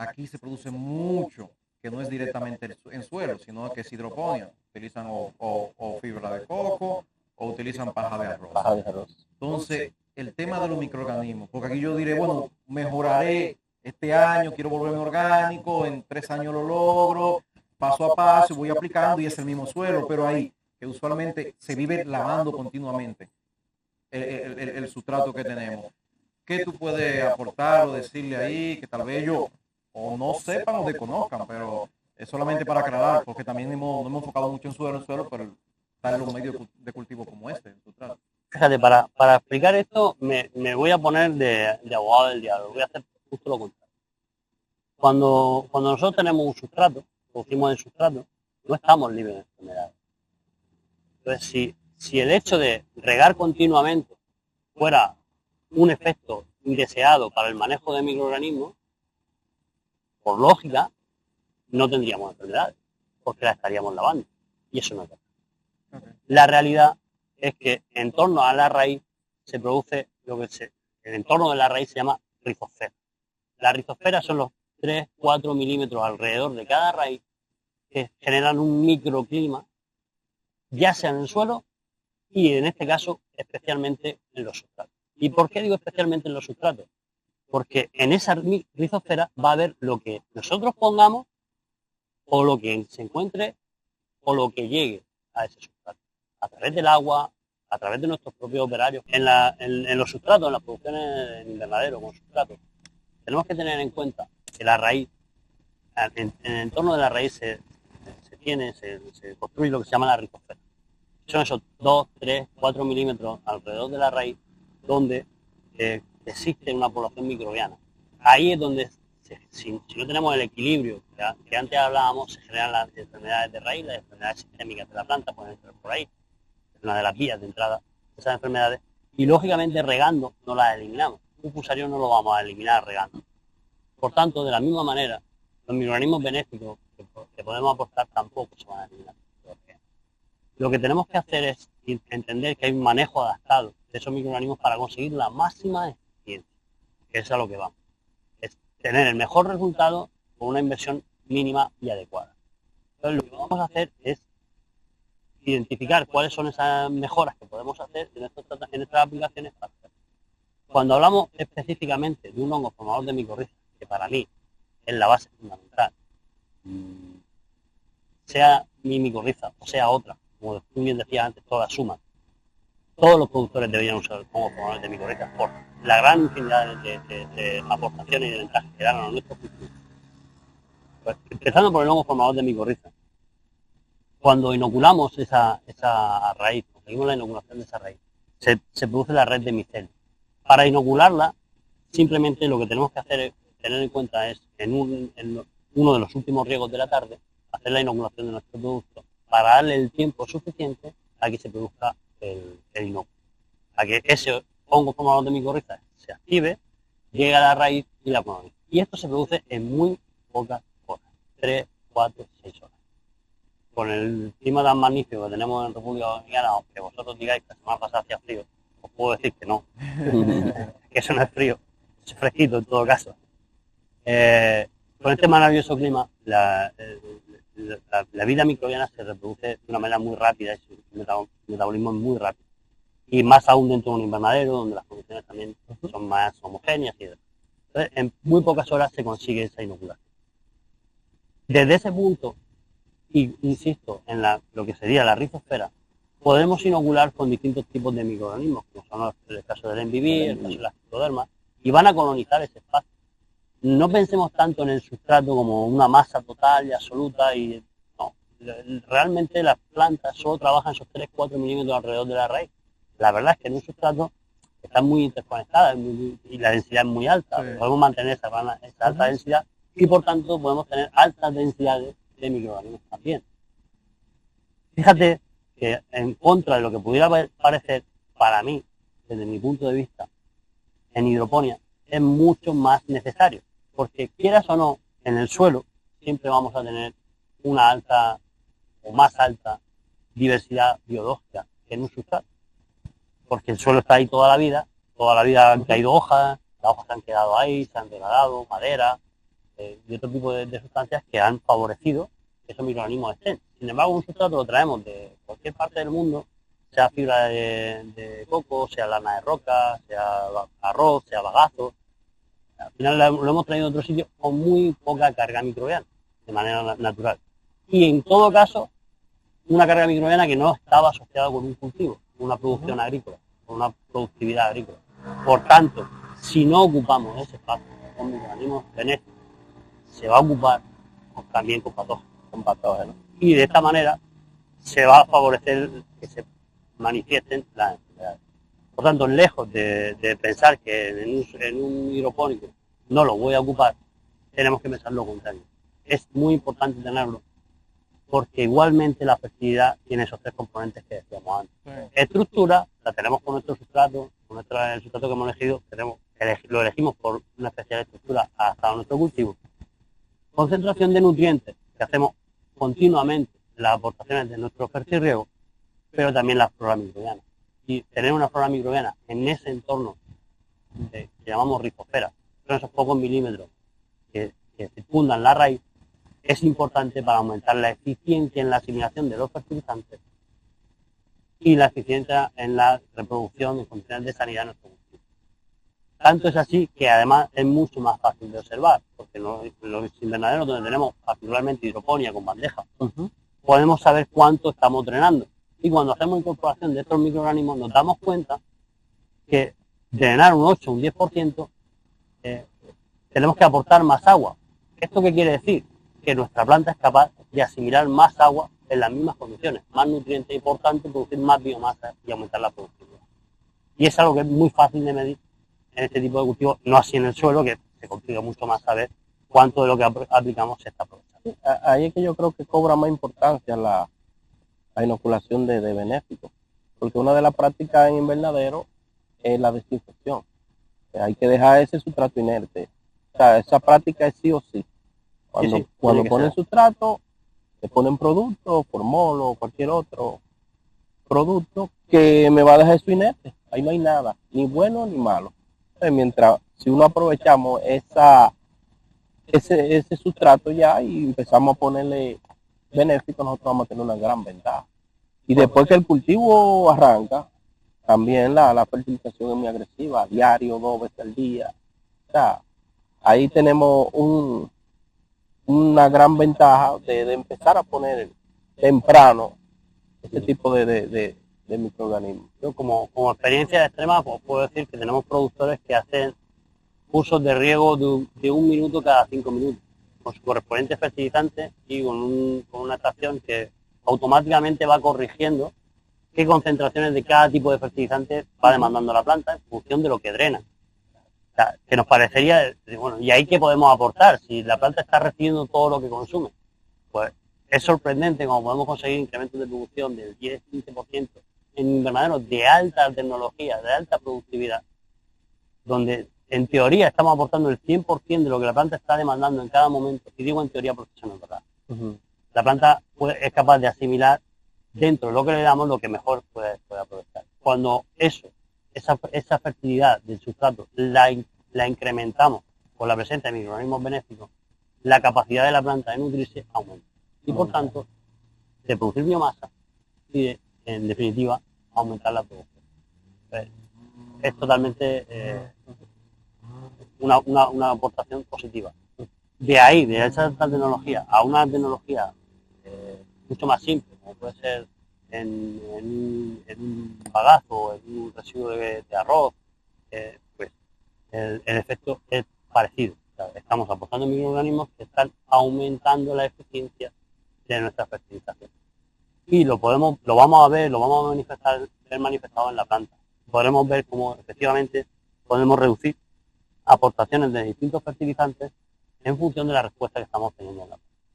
aquí se produce mucho que no es directamente en suelo, sino que es hidroponía. Utilizan o fibra de coco o utilizan paja de arroz. Paja de arroz. Entonces, el tema de los microorganismos, porque aquí yo diré, bueno, mejoraré este año, quiero volverme orgánico, en 3 años lo logro, paso a paso, voy aplicando y es el mismo suelo, pero ahí, que usualmente se vive lavando continuamente el sustrato que tenemos. ¿Qué tú puedes aportar o decirle ahí que tal vez ellos o no sepan o desconozcan, pero es solamente para aclarar, porque también no hemos enfocado mucho en suelo, pero están los medios de cultivo como este, el sustrato. Fíjate, para explicar esto me voy a poner de abogado del diablo, voy a hacer justo lo contrario. Cuando nosotros tenemos un sustrato, producimos el sustrato, no estamos libres de enfermedades. Entonces, si el hecho de regar continuamente fuera un efecto indeseado para el manejo de microorganismos, por lógica, no tendríamos enfermedades, porque las estaríamos lavando. Y eso no es verdad. Okay. La realidad es que en torno a la raíz se produce el entorno de la raíz se llama rizosfera. La rizosfera son los 3-4 milímetros alrededor de cada raíz que generan un microclima, ya sea en el suelo y en este caso especialmente en los sustratos. ¿Y por qué digo especialmente en los sustratos? Porque en esa rizosfera va a haber lo que nosotros pongamos o lo que se encuentre o lo que llegue a ese sustrato. A través del agua, a través de nuestros propios operarios. En los sustratos, en las producciones en invernadero con sustratos, tenemos que tener en cuenta que la raíz, en el entorno de la raíz se construye lo que se llama la rizosfera. Son esos 2, 3, 4 milímetros alrededor de la raíz donde existe una población microbiana. Ahí es donde, si no tenemos el equilibrio que antes hablábamos, se generan las enfermedades de raíz, las enfermedades sistémicas de la planta pueden entrar por ahí, es una de las vías de entrada de esas enfermedades, y lógicamente regando no las eliminamos. Un fusarium no lo vamos a eliminar regando. Por tanto, de la misma manera, los microorganismos benéficos que podemos aportar tampoco se van a eliminar. Lo que tenemos que hacer es entender que hay un manejo adaptado de esos microorganismos para conseguir la máxima eficiencia, que es a lo que vamos. Es tener el mejor resultado con una inversión mínima y adecuada. Entonces, lo que vamos a hacer es identificar cuáles son esas mejoras que podemos hacer en nuestras aplicaciones. Cuando hablamos específicamente de un hongo formador de micorrizas, que para mí es la base fundamental, sea mi micorriza o sea otra, como tú bien decías antes, todas suman. Todos los productores deberían usar hongos formadores de micorrizas por la gran infinidad de aportaciones y de ventajas que dan a nuestros cultivos. Pues, empezando por el hongo formador de micorrizas. Cuando inoculamos esa raíz, conseguimos la inoculación de esa raíz, se produce la red de micelios. Para inocularla, simplemente lo que tenemos que hacer es tener en cuenta es en uno de los últimos riegos de la tarde, hacer la inoculación de nuestro producto para darle el tiempo suficiente a que se produzca el inóculo, a que ese hongo formador de micorrizas se active, llegue a la raíz y la colonice. Y esto se produce en muy pocas horas, 3, 4, 6 horas. Con el clima tan magnífico que tenemos en República Dominicana, aunque vosotros digáis que la semana pasada hacía frío, os puedo decir que no, que eso no es frío, es fresquito en todo caso. Con este maravilloso clima, la vida microbiana se reproduce de una manera muy rápida, su metabolismo es muy rápido. Y más aún dentro de un invernadero, donde las condiciones también son más homogéneas y demás. Entonces, en muy pocas horas se consigue esa inoculación. Desde ese punto, y insisto, en lo que sería la rizosfera, podemos inocular con distintos tipos de microorganismos, como son el caso del MBB, el caso de la Scleroderma, y van a colonizar ese espacio. No pensemos tanto en el sustrato como una masa total y absoluta, y no, realmente las plantas solo trabajan esos 3-4 milímetros alrededor de la raíz. La verdad es que en un sustrato están muy interconectadas y la densidad es muy alta. Sí. Podemos mantener esa alta densidad y por tanto podemos tener altas densidades de microorganismos también. Fíjate que en contra de lo que pudiera parecer, para mí, desde mi punto de vista, en hidroponía es mucho más necesario, porque quieras o no, en el suelo siempre vamos a tener una alta o más alta diversidad biológica que en un sustrato, porque el suelo está ahí toda la vida han caído hojas, las hojas han quedado ahí, se han degradado, madera, y otro tipo de sustancias que han favorecido que esos microorganismos estén. Sin embargo, un sustrato lo traemos de cualquier parte del mundo, sea fibra de coco, sea lana de roca, sea arroz, sea bagazo. Al final lo hemos traído de otro sitio con muy poca carga microbiana, de manera natural. Y en todo caso, una carga microbiana que no estaba asociada con un cultivo, con una producción agrícola, con una productividad agrícola. Por tanto, si no ocupamos ese espacio con microorganismos benéficos, se va a ocupar también con patógenos. Y de esta manera se va a favorecer que se manifiesten las enfermedades. Por tanto, lejos de pensar que en un hidropónico no lo voy a ocupar, tenemos que pensar lo contrario. Es muy importante tenerlo, porque igualmente la fertilidad tiene esos tres componentes que decíamos antes. Sí. Estructura, la tenemos con nuestro sustrato, el sustrato que hemos elegido, lo elegimos por una especial estructura adaptada a nuestro cultivo. Concentración de nutrientes, que hacemos continuamente las aportaciones de nuestro fertirriego, pero también la flora microbiana. Y tener una flora microbiana en ese entorno que llamamos rizosfera, son esos pocos milímetros que circundan la raíz, es importante para aumentar la eficiencia en la asimilación de los fertilizantes y la eficiencia en la reproducción en condiciones de sanidad de nuestro cultivo. Tanto es así que además es mucho más fácil de observar, porque en los invernaderos donde tenemos particularmente hidroponía con bandeja, podemos saber cuánto estamos drenando. Y cuando hacemos incorporación de estos microorganismos nos damos cuenta que drenar un 8 o un 10% tenemos que aportar más agua. ¿Esto qué quiere decir? Que nuestra planta es capaz de asimilar más agua en las mismas condiciones, más nutrientes y por tanto producir más biomasa y aumentar la productividad. Y es algo que es muy fácil de medir en este tipo de cultivos, no así en el suelo, que se complica mucho más saber cuánto de lo que aplicamos se está aprovechando. Ahí es que yo creo que cobra más importancia la inoculación de benéficos, porque una de las prácticas en invernadero es la desinfección. Hay que dejar ese sustrato inerte. O sea, esa práctica es sí o sí. Cuando ponen sustrato, le ponen producto, formol o cualquier otro producto que me va a dejar eso inerte. Ahí no hay nada, ni bueno ni malo. Mientras, si uno aprovechamos ese sustrato ya y empezamos a ponerle benéficos, nosotros vamos a tener una gran ventaja. Y después que el cultivo arranca, también la fertilización es muy agresiva, diario, 2 veces al día. O sea, ahí tenemos una gran ventaja de empezar a poner temprano este tipo de microorganismos. Yo como experiencia extrema pues puedo decir que tenemos productores que hacen usos de riego de 1 minuto cada 5 minutos, con su correspondiente fertilizante y con una estación que automáticamente va corrigiendo qué concentraciones de cada tipo de fertilizante va demandando la planta en función de lo que drena. O sea, que nos parecería, bueno, ¿y ahí qué podemos aportar? Si la planta está recibiendo todo lo que consume, pues es sorprendente cómo podemos conseguir incrementos de producción del 10-15% en invernaderos de alta tecnología, de alta productividad, donde en teoría estamos aportando el 100% de lo que la planta está demandando en cada momento, y digo en teoría porque eso no es verdad. La planta es capaz de asimilar dentro de lo que le damos lo que mejor puede aprovechar. Cuando esa fertilidad del sustrato la incrementamos con la presencia de microorganismos benéficos, la capacidad de la planta de nutrirse aumenta. Y por tanto, de producir biomasa y en definitiva, aumentar la producción. Es totalmente una aportación positiva. De ahí, de esa tecnología a una tecnología mucho más simple, como puede ser en un bagazo o en un residuo de arroz, pues el efecto es parecido. O sea, estamos aportando microorganismos que están aumentando la eficiencia de nuestra fertilización. Y lo vamos a ver manifestado en la planta. Podremos ver cómo efectivamente podemos reducir aportaciones de distintos fertilizantes en función de la respuesta que estamos teniendo en la planta.